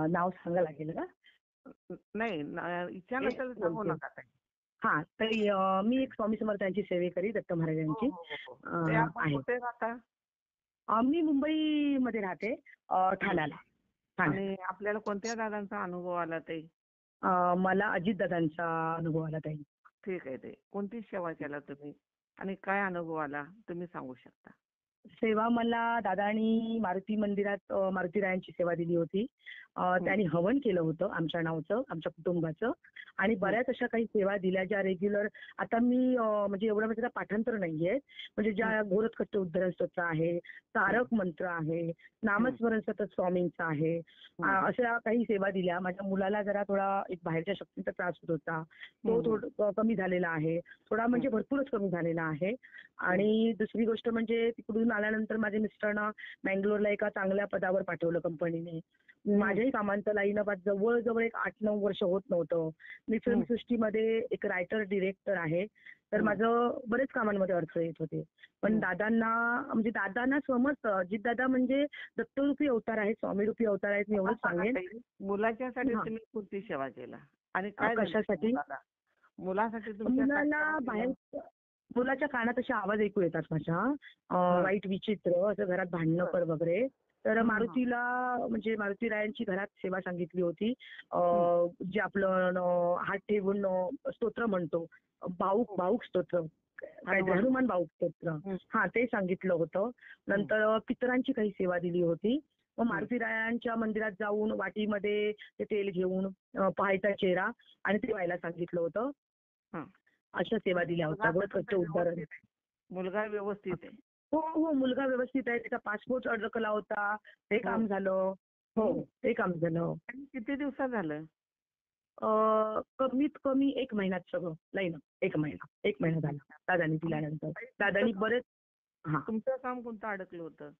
नाव सांगा लागेल का? नाही इच्छा नसेल सांगू बोलते. नका ताई. हा तरी मी एक स्वामी समर्थांची सेवेकरी दत्त हो महाराजांची हो हो हो. ते आपण आहे. कुठे राहता? मी मुंबईमध्ये राहते, हं. ठाण्याला. ठाण्याला. आणि आपल्याला कोणत्या दादांचा अनुभव आला ताई? मला अजितदादांचा अनुभव आला ताई. ठीक आहे ताई. कोणती सेवा केला तुम्ही आणि काय अनुभव आला तुम्ही सांगू शकता? सेवा मला दादानी मारुती मंदिरात मारुतीरायांची सेवा दिली होती. हं, त्यांनी हवन केलं होतं आमच्या नावचं, आमच्या कुटुंबाचं. आणि हं, बऱ्याच अशा काही सेवा दिल्या ज्या रेग्युलर. आता मी म्हणजे एवढं म्हणजे त्याचं पाठांतर नाहीये. म्हणजे हं, ज्या घोरतकष्ट उद्धरण स्तोत्र आहे, हं, तारक मंत्र आहे, हं, नामस्मरण सतत स्वामींचं आहे. हं, अशा काही सेवा दिल्या. माझ्या मुलाला जरा थोडा एक बाहेरच्या शक्तींचा त्रास होत होता. तो हं, हं, कमी झालेला आहे. थोडा हं, म्हणजे भरपूरच कमी झालेला आहे. हं, आणि दुसरी गोष्ट म्हणजे तिकडून आल्यानंतर माझ्या मिस्टरांना बँगलोरला एका चांगल्या पदावर पाठवलं कंपनीने. हं, माझ्याही कामांचं लाईनअप आज जवळ एक 8-9 वर्ष होत नव्हतं. मी हं, फिल्मसृष्टीमध्ये एक रायटर डिरेक्टर आहे. तर हं, माझं बरेच कामांमध्ये अडथळे येत होते. पण हं. दादांना समजतं. अजितदादा म्हणजे दत्तरूपी अवतार आहेत, स्वामीरूपी अवतार आहेत, मी मला एवढंच सांगा सांगेन. ताई, मुलाच्यासाठी हां. तुम्ही कोणती सेवा केला आणि काय झालं त्या कशासाठी? मुलाला? मुलासाठी तुमच्या काय मुलाला सेवा केल्या? बाहेर मुलाच्या कानात असे आवाज ऐकू येतात माझ्या, हां. वाईट विचित्र असं घरात भांडणं बरं. कर वगैरे. तर हां, हां. मारुतीला म्हणजे मारुतीरायांची घरात सेवा सांगितली होती. हं. जे आपलं हात ठेवून स्तोत्र म्हणतो, भाऊक हो. भाऊक स्तोत्र, काहीतरी हनुमान. हनुमान भाऊक स्तोत्र. हं, हा ते सांगितलं होतं. हं, नंतर पितरांची काही सेवा दिली होती. मग हं. मारुतीरायांच्या मंदिरात जाऊन वाटीमध्ये ते तेल घेऊन पाहायचा चेहरा आणि ते व्हायला सांगितलं होतं. हां. अशा सेवा दिल्या मुलगा होत्या. आता घटस्थ तुमचा उद्धारण. व्यवस्थित आहे. मुलगा व्यवस्थित आहे. हो, हो. मुलगा व्यवस्थित आहे. त्याचा पासपोर्ट अडकला होता. ते हो. काम झालं. हो, हं. ते काम झालं. आणि किती दिवसात झालं? कमीत कमी 1 महिन्यात सगळं लाईन. 1 महिना. 1 महिना झाला दादांनी आणि दिल्यानंतर. ताई दादांनी बरेच. हां. तुमचं काम कोणतं अडकलं होतं?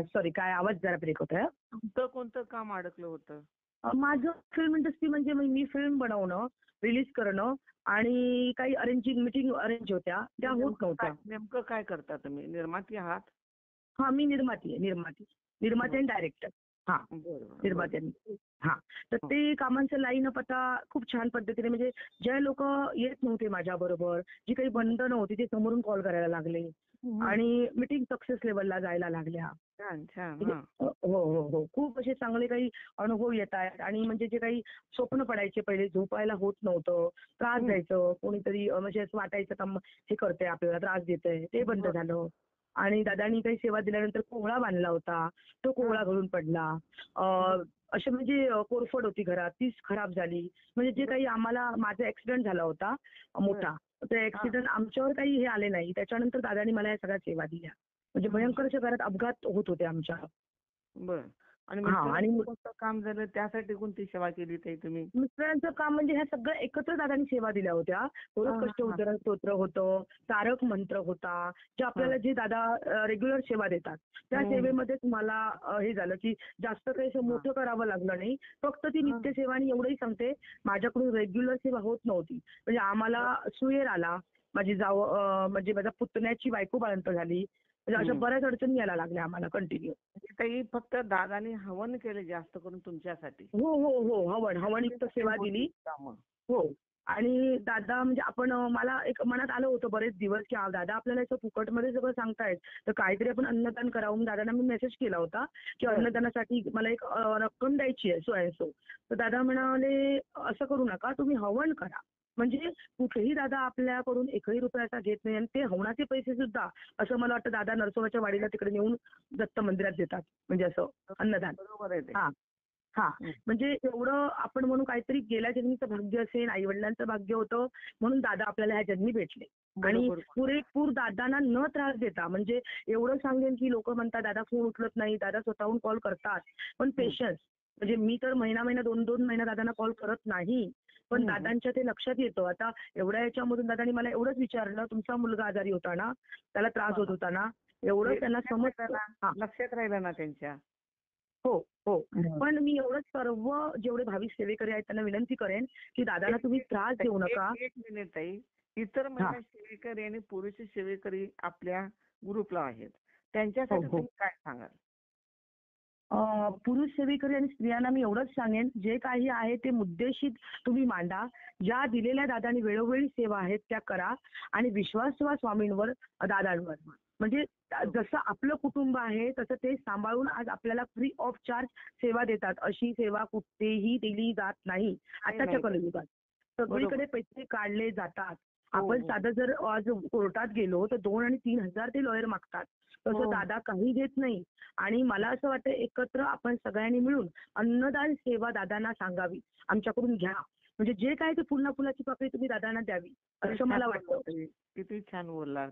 सॉरी, काय आवाज जरा ब्रेक होतोय. तुमचं कोणतं काम अडकलं होतं? माझं फिल्म इंडस्ट्री म्हणजे मी फिल्म बनवणं, रिलीज करणं आणि काही मीटिंग अरेंज होत्या. त्या होत नव्हत्या. नेमकं काय करता तुम्ही? निर्माती आहात? हां, मी निर्माती आहे, निर्माती. निर्माती बरं. आणि डायरेक्टर. हां, बरं, बरं, बरं. निर्माती आणि हां. तर हं, ते कामांचं लाईनअप आता खूप छान पद्धतीने म्हणजे जे लोकं येत नव्हते माझ्याबरोबर, जी काही हं, बंधनं होती ते समोरून कॉल करायला लागले हं, हं. आणि मीटिंग सक्सेस लेव्हलला जायला लागल्या. छान, छान. म्हणजे हां. हो, हो, हो. खूप असे चांगले काही अनुभव येत आहेत आणि म्हणजे जे काही स्वप्न पडायचे पहिले, झोपायला होत नव्हतं, त्रास हं. द्यायचं, कोणीतरी म्हणजे असं वाटायचं का हे करतंय आपल्याला, त्रास देतंय, ते बंद बरं. झालं. आणि दादांनी काही सेवा दिल्यानंतर कोहळा बांधला होता, तो हां. कोहळा गळून पडला. अ, बरं. असे म्हणजे कोरफड होती घरात, तीच खराब झाली. म्हणजे जे बरं. काही आम्हाला माझा ॲक्सिडेंट झाला होता बरं. मोठा. ते हां. ॲक्सिडेंट आमच्यावर काही हे आले नाही. त्याच्यानंतर दादांनी मला या सगळ्या सेवा दिल्या. म्हणजे हां. भयंकर अशा घरात अपघात होत होते आमच्या. बरं. आणि हां. आणि मिस्टरांचं कोणतं काम झालं त्यासाठी कोणती सेवा केली ताई तुम्ही? मिस्टरांचं काम म्हणजे ह्या सगळ्या एकत्र दादांनी सेवा दिल्या होत्या. हां, कष्ट हां, उद्धरण स्तोत्र होतं, तारक मंत्र होता, जे हां. आपल्याला जे दादा रेग्युलर सेवा देतात. त्या हं. सेवेमध्येच मला हे झालं की जास्त काही असं हां. मोठं करावं लागलं नाही. फक्त ती हां. नित्यसेवा आणि एवढंही सांगते, माझ्याकडून रेग्युलर सेवा होत नव्हती. म्हणजे बरं. आम्हाला सुहेर आला. माझी जावं म्हणजे माझ्या पुतण्याची बायको बाळंत झाली. म्हणजे अशा हं. बऱ्याच अडचणी यायला लागल्या आम्हाला कंटिन्यू. म्हणजे ताई फक्त दादानी हवन केले जास्त करून तुमच्यासाठी. हो, हो, हो. हवनयुक्त बाकीचं काही सेवा होत दिली. नाही कामं. हो. आणि दादा म्हणजे आपण मला एक मनात आलं होतं बरेच दिवस की दादा आपल्याला याचं फुकटमध्ये सगळं सांगतायत, तर काहीतरी आपण अन्नदान करावं. म्हणून दादांना मी मेसेज केला होता की बरं. अन्नदानासाठी मला एक रक्कम द्यायची आहे सो अँड सो. तर दादा म्हणाले, "असं करू नका, तुम्ही हवन करा." म्हणजे कुठेही दादा आपल्याकडून एकही रुपयाचा घेत नाही आणि ते हवनाचे पैसे सुद्धा असं मला वाटतं दादा नरसोबाच्या वाडीला तिकडे नेऊन दत्त मंदिरात देतात. म्हणजे असं अन्नदान. बरोबर आहे ते. हां. हां. हं. म्हणजे एवढं आपण म्हणून काहीतरी गेल्या जन्मीचं भाग्य असेल, आई-वडिलांचं भाग्य होतं, म्हणून दादा आपल्याला ह्या जन्मी भेटले. आणि बरोबर बोललात. पुरेपूर दादांना न त्रास देता म्हणजे एवढं सांगेन की लोकं म्हणतात दादा फोन उचलत नाही, दादा स्वतःहून कॉल करतात. पण हं. पेशन्स म्हणजे मी तर महिना-महिना, 2-2 महिना दादांना कॉल करत नाही. पण हं, हं. दादांच्या ते लक्षात येतं. आता एवढ्या याच्यामधून दादांनी मला एवढंच विचारलं, "तुमचा मुलगा आजारी होता ना? त्याला त्रास हां, होत हां. होता ना?" ते एवढं त्यांना लक्षात राहिलं समजतं. ना, हां. लक्षात राहिलं ना त्यांच्या. हो, हो. हं. पण मी एवढंच सर्व जेवढे भाविक सेवेकरी आहेत त्यांना विनंती करेन, की दादांना एक तुम्ही एक त्रास मिनिट देऊ एक नका. एक मिनिट ताई. इतर हां. महिला सेवेकरी आणि पुरुष सेवेकरी आपल्या ग्रुपला आहेत. हो, त्यांच्यासाठी हो. तुम्ही काय सांगाल? पुरुष सेवेकरी आणि स्त्रियांना मी एवढंच सांगेन, जे काही आहे ते मुद्देशीर तुम्ही मांडा. ज्या दिलेल्या दादांनी वेळोवेळी सेवा आहेत त्या करा आणि विश्वास ठेवा स्वामींवर, दादांवर. म्हणजे जसं आपलं कुटुंब आहे तसं ते सांभाळून आज आपल्याला फ्री ऑफ चार्ज सेवा देतात. अशी सेवा कुठेही दिली जात नाही आताच्या नाही. कलियुगात. सगळीकडे पैसे काढले जातात. हो, आपण हो. साधं जर आज कोर्टात गेलो तर 2 आणि 3,000 ते लॉयर मागतात. तसं हो. दादा काही घेत नाही. आणि मला असं वाटतं एकत्र आपण सगळ्यांनी मिळून अन्नदान सेवा दादांना सांगावी. आमच्याकडून घ्या. म्हणजे जे काय ते पुन्हा फुलाची पाकळी तुम्ही दादांना द्यावी, असं मला वाटतं. किती छान बोललात.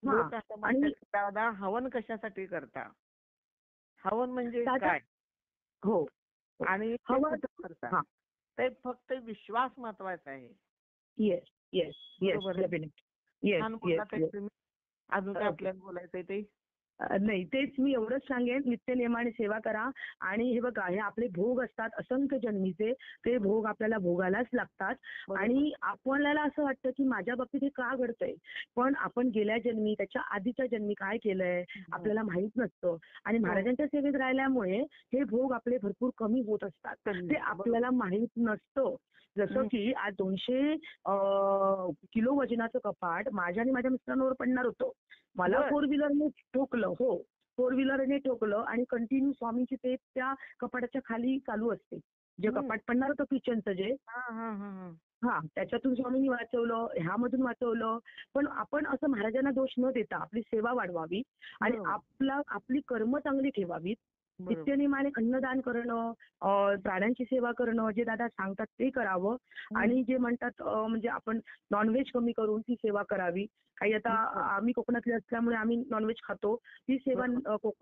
हां. लोक असं आणि म्हणतात, दादा हवन कशासाठी करता? हवन म्हणजे दादा काय? हो. आणि ते हवं. कुठं करता? हां. ते फक्त विश्वास महत्वाचा आहे. Yes, yes, yes. बरोबर आहे. डेफिनेट. येस, छान येस, बोललात येस. तुम्ही. अजून काय ओके. आपल्याला बोलायचंय ते? नाही, तेच मी एवढंच सांगेन, नित्यनेमाने सेवा करा. आणि हे बघा, हे आपले भोग असतात असंख्य जन्मीचे, ते भोग आपल्याला भोगायलाच लागतात. बरोबर. आणि आपल्याला असं वाटतं की माझ्या बाबतीत हे का घडतंय, पण आपण गेल्या जन्मी, त्याच्या आधीच्या जन्मी काय केलंय आपल्याला माहित नसतं. आणि महाराजांच्या सेवेत राहिल्यामुळे हे भोग आपले भरपूर कमी होत असतात, ते आपल्याला माहित नसतं. जसं की आज 200 किलो वजनाचं कपाट माझ्या आणि माझ्या मिस्टरांवर पडणार होतं. मला बरं. 4 व्हीलरने ठोकलं. हो, 4 व्हीलरने ठोकलं आणि कंटिन्यू स्वामींची तेच त्या कपाटाच्या खाली चालू असते. जे कपाट पडणार होतं किचनचं जे, हां, हां, हां, हां. हां, त्याच्यातून स्वामींनी वाचवलं, ह्यामधून वाचवलं. पण आपण असं महाराजांना दोष न देता आपली सेवा वाढवावी आणि बरोबर. आपली कर्म चांगली ठेवावीत. बरोबर. नित्यनेमाने अन्नदान करणं, प्राण्यांची सेवा करणं, जे दादा सांगतात ते करावं. आणि जे म्हणतात म्हणजे आपण नॉनव्हेज कमी करून ती सेवा करावी. काही आता आम्ही कोकणातले असल्यामुळे आम्ही नॉनव्हेज खातो. ती सेवा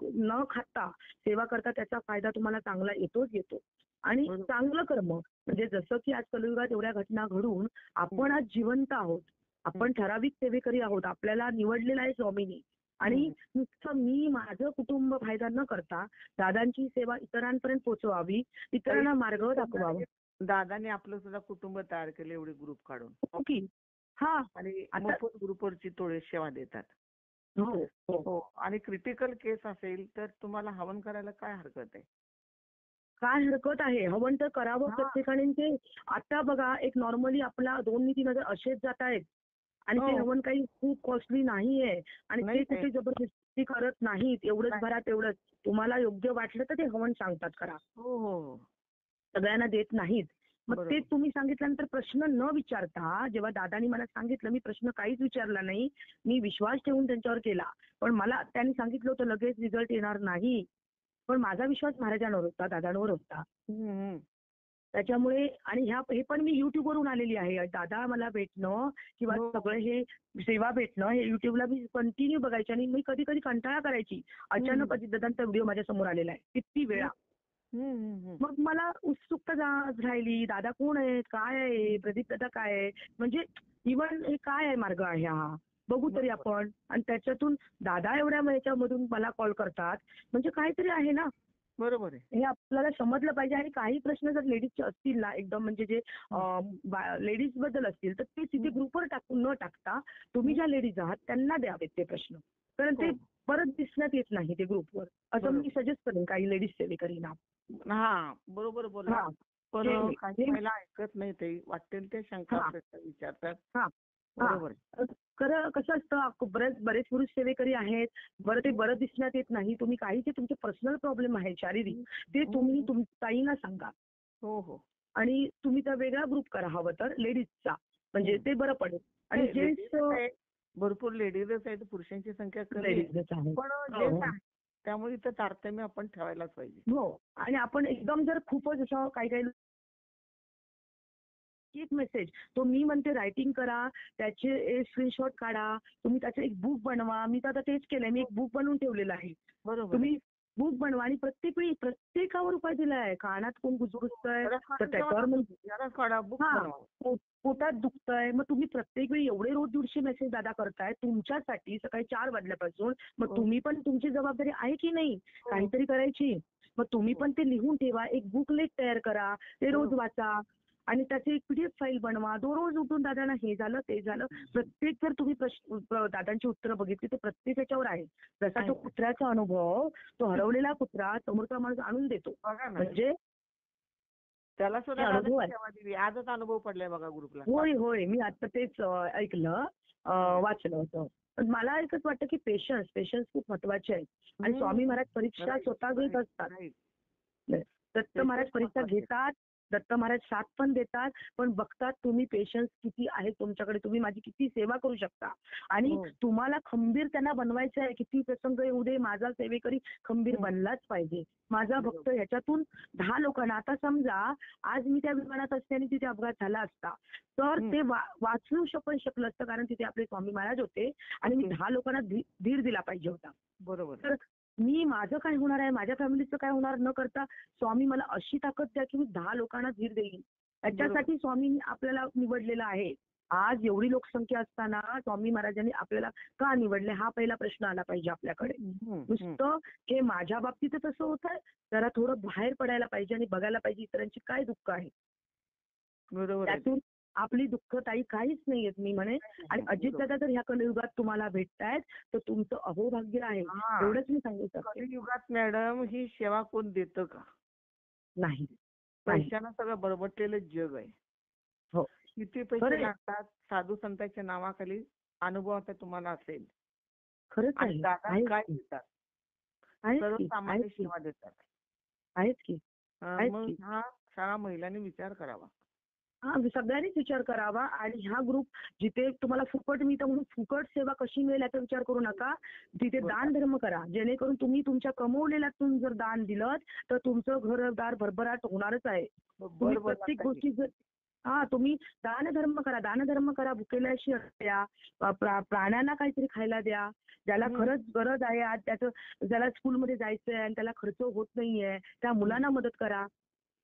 न खाता सेवा करता त्याचा फायदा तुम्हाला चांगला येतोच येतो. आणि बरोबर. चांगलं कर्म म्हणजे जसं की आज कलियुगात एवढ्या घटना घडून आपण आज जिवंत आहोत. आपण ठराविक सेवेकरी आहोत. आपल्याला निवडलेला आहे स्वामींनी. आणि नुसतं मी माझं कुटुंब फायदा न करता दादांची सेवा इतरांपर्यंत पोहोचवावी, इतरांना मार्ग दाखवावा. दादाने आपलं सुद्धा कुटुंब तयार केलं एवढे ग्रुप काढून. हो की. हा. आणि आता मोफत ग्रुपवरची तोळे सेवा देतात. हो, हो. हो. आणि क्रिटिकल केस असेल तर तुम्हाला हवन करायला काय हरकत आहे? काय हरकत आहे? हवन तर करावं हां. प्रत्येकाने. ते आता बघा, एक नॉर्मली आपला 2,000-3,000 असेच जात आहेत. आणि ते हो. हवन काही खूप कॉस्टली नाहीये. आणि नाही ते कुठे जबरदस्ती करत नाहीत. एवढंच नाही. भरा तेवढंच. तुम्हाला योग्य वाटलं तर ते हवन सांगतात करा. हो, हो, हो. सगळ्यांना देत नाहीत. मग बरोबर. ते तुम्ही सांगितल्यानंतर प्रश्न न विचारता, जेव्हा दादानी मला सांगितलं, मी प्रश्न काहीच विचारला नाही. मी विश्वास ठेवून त्यांच्यावर केला. पण मला त्यांनी सांगितलं होतं लगेच रिझल्ट येणार नाही. पण माझा विश्वास महाराजांवर होता, दादांवर होता. हं. त्याच्यामुळे आणि हे पण मी युट्यूबवरून आलेली आहे. दादा मला भेटणं किंवा हो. सगळं हे सेवा भेटणं हे युट्यूबला मी कंटिन्यू बघायची आणि मी कधी कधी कंटाळा करायची. अचानक अजितदादांचा व्हिडिओ माझ्या समोर आलेला आहे. किती वेळा. मग मला उत्सुकता राहिली. दादा कोण आहेत? काय आहे? प्रदीप दादा काय आहे? म्हणजे इव्हन हे काय आहे मार्ग आहे हा? बघू तरी आपण. आणि त्याच्यातून दादा एवढ्या याच्यामधून मला कॉल करतात. म्हणजे काहीतरी आहे ना. बरोबर आहे. हे आपल्याला समजलं पाहिजे. आणि काही प्रश्न जर लेडीजचे असतील ना, एकदम म्हणजे जे लेडीज बद्दल असतील तर ते तिथे ग्रुपवर न टाकता तुम्ही ज्या लेडीज आहात त्यांना द्यावेत ते प्रश्न. कारण ते परत दिसण्यात येत नाही ते ग्रुपवर. असं मी सजेस्ट करेन काही लेडीज सेवेकरींना. हां, बरोबर बोलला. हां. पण हे- काही हे- महिला ऐकत नाही ते. वाटेल ते शंका हां. प्रश्न विचारतात. हां. बरोबर आहे. खरं कसं असतं, बरेच पुरुष सेवेकरी आहेत. बरं ते बरं दिसण्यात येत नाही. तुम्ही काही जे तुमचे पर्सनल प्रॉब्लेम आहेत शारीरिक, ते तुम्ही ताईंना सांगा. हो, हो. आणि तुम्ही त्या वेगळा ग्रुप करा हवं तर लेडीजचा. म्हणजे ते बरं पडेल. आणि जेंट्स भरपूर लेडीजच आहेत, पुरुषांची संख्या कमी आहे. लेडीजच आहेत. पण जेंट्स आहे. त्यामुळे इथं तारतम्य आपण ठेवायलाच पाहिजे. हो. आणि आपण एकदम जर खूपच असं काही एक मेसेज तो मी म्हणते रायटिंग करा, त्याचे स्क्रीनशॉट काढा, तुम्ही त्याचं एक बुक बनवा. मी तर आता तेच केलंय. मी एक बुक बनवून ठेवलेलं आहे. बरोबर. तुम्ही बुक बनवा आणि प्रत्येक वेळी प्रत्येकावर उपाय दिलाय. कानात कोण गुजगुजतंय तर त्याच्यावर पोटात दुखतंय, मग तुम्ही प्रत्येक वेळी एवढे रोज 150 मेसेज दादा करताय तुमच्यासाठी सकाळी 4 वाजल्यापासून. मग तुम्ही पण तुमची जबाबदारी आहे की नाही काहीतरी करायची. मग तुम्ही पण ते लिहून ठेवा. एक बुकलेट तयार करा, ते रोज वाचा. आणि त्याची एक PDF फाईल बनवा. दररोज उठून दादांना हे झालं, ते झालं. प्रत्येक जर तुम्ही दादांची उत्तरं बघितली तर प्रत्येक याच्यावर आहे. जसा तो कुत्र्याचा अनुभव, तो हरवलेला कुत्रा समोरचा माणूस आणून देतो. बघा ना, म्हणजे त्याला हे सुद्धा अनुभव दादाची आहे. सेवा दिली. आजच अनुभव पडलाय बघा ग्रुपला. होय, होय. मी आता तेच ऐकलं, वाचलं होतं. पण मला एकच वाटतं की पेशन्स खूप महत्वाचे आहे. आणि स्वामी महाराज परीक्षा स्वतः घेत असतात. दत्त महाराज परीक्षा घेतात. दत्त महाराज साथ पण देतात, पण बघतात तुम्ही पेशन्स किती आहे तुमच्याकडे, तुम्ही माझी किती सेवा करू शकता. आणि तुम्हाला खंबीर त्यांना बनवायचं आहे. किती प्रसंग येऊ दे, माझा सेवेकरी खंबीर बनलाच पाहिजे. माझा भक्त ह्याच्यातून 10 लोकांना, आता समजा आज मी त्या विमानात असते आणि तिथे अपघात झाला असता, तर ते वाचू शकलं असतं, कारण तिथे आपले स्वामी महाराज होते आणि मी 10 लोकांना धीर दिला पाहिजे होता. बरोबर. तर मी माझं काय होणार आहे, माझ्या फॅमिलीचं काय होणार न करता स्वामी मला अशी ताकद द्या की मी 10 लोकांना धीर देईन. याच्यासाठी स्वामींनी आपल्याला निवडलेलं आहे. आज एवढी लोकसंख्या असताना स्वामी महाराजांनी आपल्याला का निवडले, हा पहिला प्रश्न आला पाहिजे आपल्याकडे. नुसतं हे माझ्या बाबतीतच असं होत आहे, जरा थोडं बाहेर पडायला पाहिजे आणि बघायला पाहिजे इतरांची काय दुःख आहे. बरोबर. त्यातून आपली दुःखताई काहीच नाहीयेत मी म्हणे. आणि अजितदादा जर ह्या कलियुगात तुम्हाला भेटतायत तर तुमचं अहोभाग्य आहे, एवढंच मी सांगू शकते. कलियुगात मॅडम ही सेवा कोण देतं का? नाही. पैशानं सगळं बरबटलेलं जग आहे. हो. किती पैसे लागतात साधू संतांच्या नावाखाली, अनुभव आता तुम्हाला असेल. खरंच आणि आहे. दादा काय देतात, सर्वसामान्य की सेवा देतात. आहेत की मग हा सगळ्या महिलांनी विचार करावा. हा, सगळ्यांनीच विचार करावा. आणि हा ग्रुप जिथे तुम्हाला फुकट मिळतं म्हणून फुकट सेवा कशी मिळेल याचा विचार करू नका. तिथे दान धर्म करा, जेणेकरून तुम्ही तुमच्या कमवलेल्यातून जर दान दिलं तर तुमचं घरदार भरभराट होणारच आहे. तुम्ही प्रत्येक गोष्टी जर तुम्ही दानधर्म करा, भुकेल्याशी द्या, प्राण्यांना काहीतरी खायला द्या. ज्याला खरंच गरज आहे, आज ज्याला स्कूलमध्ये जायचंय आणि त्याला खर्च होत नाहीये, त्या मुलांना मदत करा.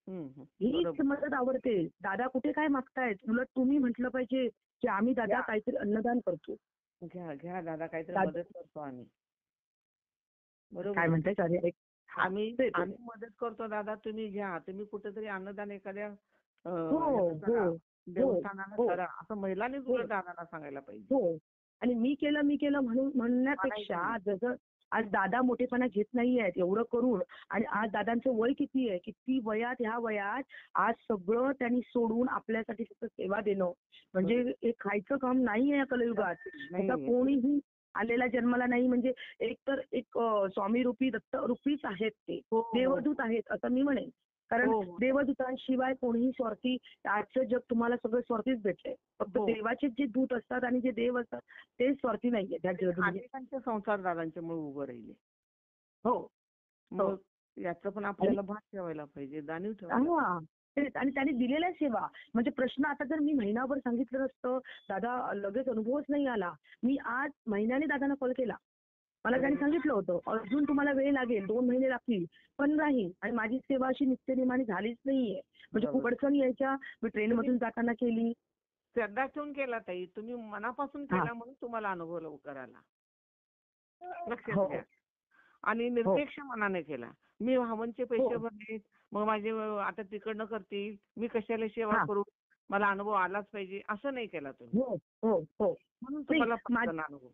हीच मदत आवडते. दादा कुठे काय मागतायत, उलट तुम्ही म्हटलं पाहिजे की आम्ही दादा काहीतरी अन्नदान करतो. घ्या दादा काहीतरी मदत करतो आम्ही. बरोबर. काय म्हणताय? आम्ही मदत करतो दादा, तुम्ही घ्या. तुम्ही कुठेतरी अन्नदान एखाद्या देवस्थानाला करा, असं महिलांनी तुला दादाला सांगायला पाहिजे. हो. आणि मी केलं म्हणण्यापेक्षा जसं आज दादा मोठेपणा घेत नाहीयेत एवढं करून. आणि आज दादांचं वय किती आहे, किती वयात, ह्या वयात आज सगळं त्यांनी सोडून आपल्यासाठी फक्त सेवा देणं म्हणजे हे खायचं काम नाहीये या कलियुगात. आता कोणीही आलेला जन्माला नाही म्हणजे एक स्वामी रूपी दत्त रूपीच आहेत ते, देवदूत आहेत असं मी म्हणेन. कारण देवदूतांशिवाय कोणीही स्वार्थी, आजचं जग तुम्हाला सगळं स्वार्थीच भेटलंय. फक्त देवाचे जे दूत असतात आणि जे देव असतात ते स्वार्थी नाहीये त्या जगामध्ये. अनेकांचे संसार दादांच्यामुळे उभं राहिले. हो. मग याचं पण आपल्याला भान ठेवायला पाहिजे, जाणीव ठेवायला. तेच. आणि त्यांनी दिलेल्या सेवा म्हणजे प्रश्न, आता जर मी महिनाभर सांगितलं नसतं, दादा लगेच अनुभवच नाही आला. मी आज महिन्याने दादांना कॉल केला. मला त्यांनी सांगितलं होतं अजून तुम्हाला वेळ लागेल, 2 महिने लागतील, पण राहील. आणि माझी सेवा अशी नित्यनेमाने झालीच नाहीये. म्हणजे खूप अडचणी यायच्या, मी ट्रेनमधून जाताना केली. श्रद्धा ठेवून केला ताई, तुम्ही मनापासून केला म्हणून तुम्हाला अनुभव लवकर आला. लक्षात घ्या. आणि निरपेक्ष मनाने केला. मी हवनचे पैसे भरले, मग माझे आता तिकडनं करतील, मी कशाला सेवा करू, मला अनुभव आलाच पाहिजे, असं नाही केला तुम्ही. म्हणून तुम्हाला अनुभव.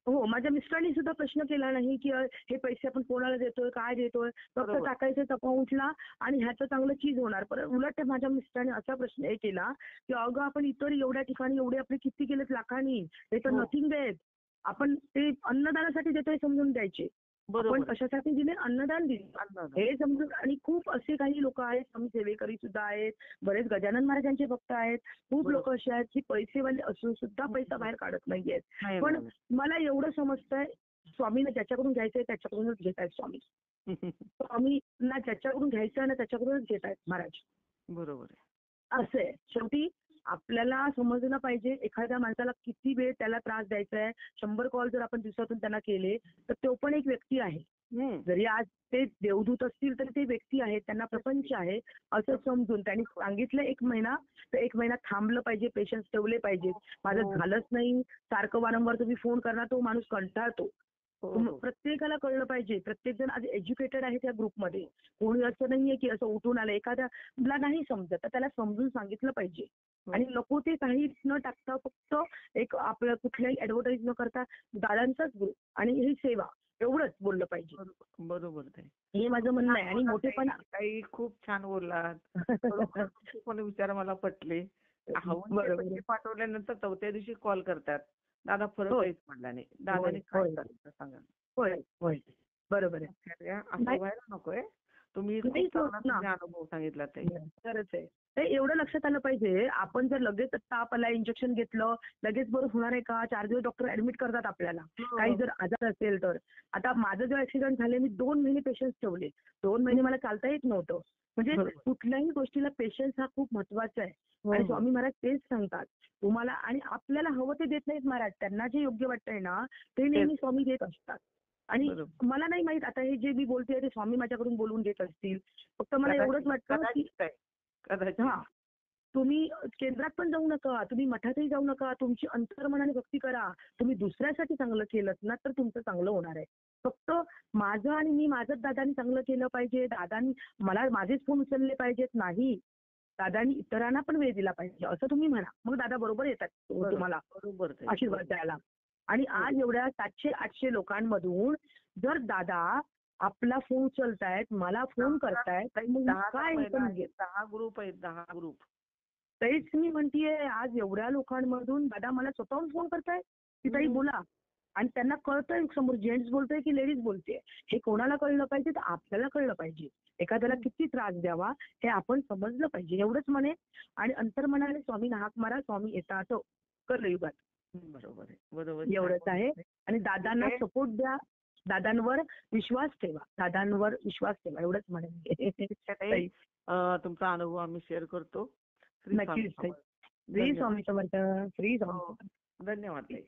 हो, माझ्या मिस्टरांनी सुद्धा प्रश्न केला नाही की हे पैसे आपण कोणाला देतोय, काय देतोय, फक्त टाकायचं अकाउंटला आणि ह्याचं चांगलं चीज होणार. पण उलट माझ्या मिस्टरांनी असा प्रश्न केला की अगं आपण इतर एवढ्या ठिकाणी एवढे आपले किती केलेत लाखांनी, ते तर नथिंग आहेत. आपण ते अन्नदानासाठी देतोय समजून द्यायचे. आपण कशासाठी दिले, अन्नदान दिले हे समजून. आणि खूप असे काही लोक आहेत, स्वामी सेवेकरी सुद्धा आहेत, बरेच गजानन महाराजांचे भक्त आहेत, खूप लोक असे आहेत की पैसेवाले असून सुद्धा पैसा बाहेर काढत नाहीयेत. पण मला एवढं समजतंय स्वामींना ज्याच्याकडून घ्यायचंय त्याच्याकडूनच घेत आहेत स्वामी. स्वामींना ज्याच्याकडून घ्यायचं ना त्याच्याकडूनच घेत आहेत महाराज. बरोबर आहे. असं आहे. शेवटी आपल्याला समजलं पाहिजे एखाद्या माणसाला किती वेळ त्याला त्रास द्यायचा आहे. 100 कॉल जर आपण दिवसातून त्यांना केले तर तो पण एक व्यक्ती आहे. जरी आज ते देवदूत असतील तरी ते व्यक्ती आहेत, त्यांना प्रपंच आहे असं समजून त्यांनी सांगितलं 1 महिना, तर 1 महिना थांबलं पाहिजे, पेशन्स ठेवले पाहिजेत. माझं झालंच नाही, सारखं वारंवार तुम्ही फोन करणार, तो माणूस कंटाळतो. हो. प्रत्येकाला कळलं पाहिजे. प्रत्येक जण आज एज्युकेटेड आहे त्या ग्रुपमध्ये. कोणी असं नाहीये की असं उठून आलं. एखाद्याला नाही समजत तर त्याला समजून सांगितलं पाहिजे. आणि नको ते काही न टाकता फक्त एक आपलं कुठल्याही ऍडव्हर्टाईज न करता दादांचाच ग्रुप आणि ही सेवा एवढंच बोललं पाहिजे. बरोबर ताई. हे माझं म्हणणं आहे. आणि मोठेपणा ताई खूप छान बोललात. खरोखर तुमचे पण विचार मला पटले. हवनचे पैसे पाठवल्यानंतर चौथ्या दिवशी कॉल करतात. दादा परत काहीच म्हणला नाही. दादाने काय करायचं सांगा. होय होय बरोबर आहे. असं व्हायला नकोय. तुम्ही खूप चांगला अनुभव सांगितला ताई. खरंच आहे. ते एवढं लक्षात आलं पाहिजे, आपण जर लगेच ताप आला, इंजेक्शन घेतलं, लगेच बरं होणार आहे का? 4 दिवस डॉक्टर ऍडमिट करतात आपल्याला. काही जर आजार असेल तर. आता माझं जेव्हा ऍक्सिडेंट झाले, मी 2 महिने पेशन्स ठेवले. 2 महिने मला चालता येत नव्हतं. म्हणजे कुठल्याही गोष्टीला पेशन्स हा खूप महत्वाचा आहे. आणि स्वामी महाराज तेच सांगतात. तुम्हाला आणि आपल्याला हवं ते देत नाहीत महाराज. त्यांना जे योग्य वाटतंय ना, ते नेहमी स्वामी देत असतात. आणि मला नाही माहित आता हे जे मी बोलते ते स्वामी माझ्याकडून बोलून देत असतील. फक्त मला एवढंच वाटतं की हा तुम्ही केंद्रात पण जाऊ नका, तुम्ही मठातही जाऊ नका, तुमची अंतर्मनाने भक्ती करा. तुम्ही दुसऱ्यासाठी चांगलं केलं ना तर तुमचं चांगलं होणार आहे. फक्त माझं आणि मी माझंच दादानी चांगलं केलं पाहिजे, दादानी मला माझेच फोन उचलले पाहिजेत नाही. दादानी इतरांना पण वेळ दिला पाहिजे असं तुम्ही म्हणा. मग दादा बरोबर येतात तुम्हाला आशीर्वाद द्यायला. आणि आज एवढ्या 700-800 लोकांमधून जर दादा आपला फोन उचलतायत, मला फोन करतायत, मग काय 10 ग्रुप आहेत, 10 ग्रुप. तेच मी म्हणतीये, आज एवढ्या लोकांमधून दादा मला स्वतःहून फोन करतायत की ताई बोला. आणि त्यांना कळतंय समोर जेंट्स बोलतोय की लेडीज बोलते. हे कोणाला कळलं पाहिजे तर आपल्याला कळलं पाहिजे. एखाद्याला किती त्रास द्यावा हे आपण समजलं पाहिजे. एवढंच म्हणे. आणि अंतर्मनाने स्वामींना हाक मारा, स्वामी येतात कलयुगात. बरोबर आहे. बरोबर. एवढंच आहे. आणि दादांना सपोर्ट द्या, दादांवर विश्वास ठेवा, दादांवर विश्वास ठेवा एवढंच म्हणेन. तुमचा अनुभव आम्ही शेअर करतो. नक्कीच. श्री स्वामी समर्थ. श्री स्वामी. धन्यवाद ताई.